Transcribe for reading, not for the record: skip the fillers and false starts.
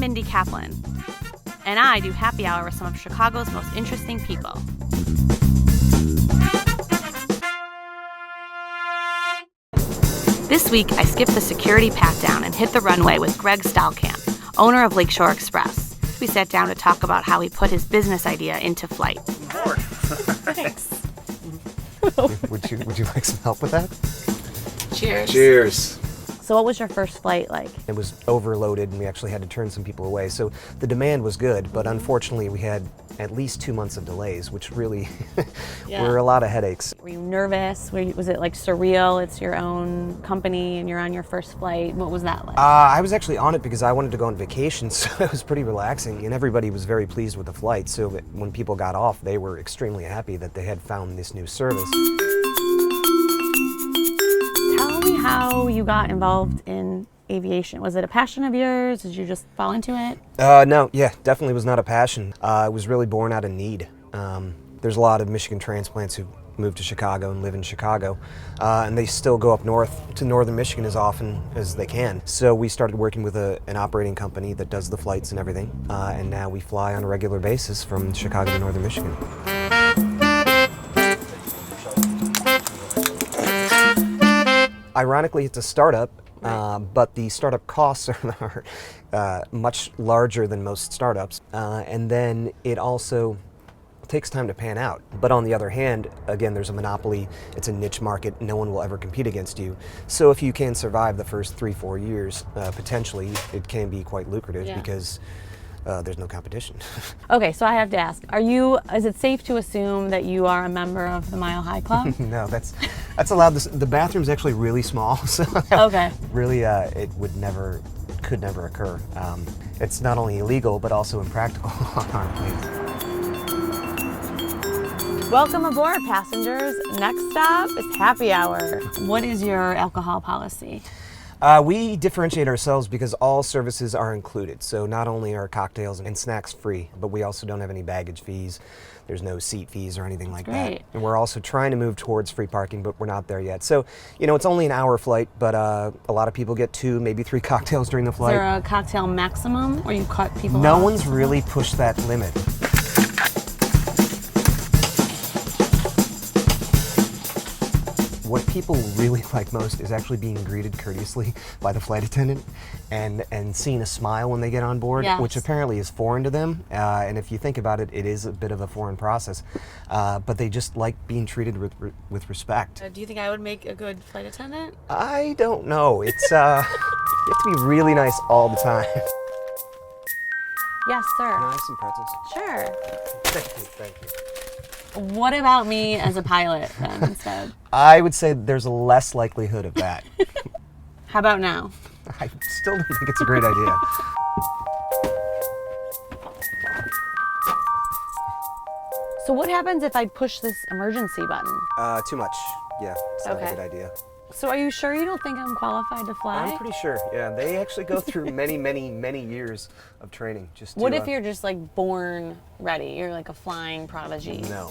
Mindie Kaplan, and I do happy hour with some of Chicago's most interesting people. This week, I skipped the security pat-down and hit the runway with Greg Stallkamp, owner of Lakeshore Express. We sat down to talk about how he put his business idea into flight. Thanks. Would you like some help with that? Cheers. Cheers. So what was your first flight like? It was overloaded and we actually had to turn some people away. So the demand was good, but unfortunately we had at least 2 months of delays, which really were a lot of headaches. Were you nervous? Was it like surreal? It's your own company and you're on your first flight. What was that like? I was actually on it because I wanted to go on vacation, so it was pretty relaxing and everybody was very pleased with the flight. So when people got off, they were extremely happy that they had found this new service. Tell me how you got involved in aviation. Was it a passion of yours? Did you just fall into it? No, definitely was not a passion. It was really born out of need. There's a lot of Michigan transplants who move to Chicago and live in Chicago, and they still go up north to northern Michigan as often as they can. So we started working with an operating company that does the flights and everything, and now we fly on a regular basis from Chicago to northern Michigan. Ironically, it's a startup, but the startup costs are much larger than most startups, and then it also takes time to pan out. But on the other hand, again, there's a monopoly, it's a niche market, no one will ever compete against you. So if you can survive the first 3-4 years, potentially it can be quite lucrative because there's no competition. Okay, so I have to ask, is it safe to assume that you are a member of the Mile High Club? No, that's allowed. The bathroom's actually really small, so really it could never occur. It's not only illegal, but also impractical on our planes. Welcome aboard, passengers. Next stop is happy hour. What is your alcohol policy? We differentiate ourselves because all services are included. So not only are cocktails and snacks free, but we also don't have any baggage fees. There's no seat fees or anything like that. And we're also trying to move towards free parking, but we're not there yet. So, it's only an hour flight, but a lot of people get 2, maybe 3 cocktails during the flight. Is there a cocktail maximum or you cut people off? No one's really pushed that limit. What people really like most is actually being greeted courteously by the flight attendant and seeing a smile when they get on board, which apparently is foreign to them. And if you think about it, it is a bit of a foreign process. But they just like being treated with respect. Do you think I would make a good flight attendant? I don't know. It's you have to be really nice all the time. Yes, sir. Can I have some pretzels? Sure. Thank you. What about me as a pilot then instead? I would say there's a less likelihood of that. How about now? I still don't think it's a great idea. So what happens if I push this emergency button? Too much. Yeah, it's not a good idea. So are you sure you don't think I'm qualified to fly? I'm pretty sure, yeah. They actually go through many years of training. What if you're just like born ready? You're like a flying prodigy. No.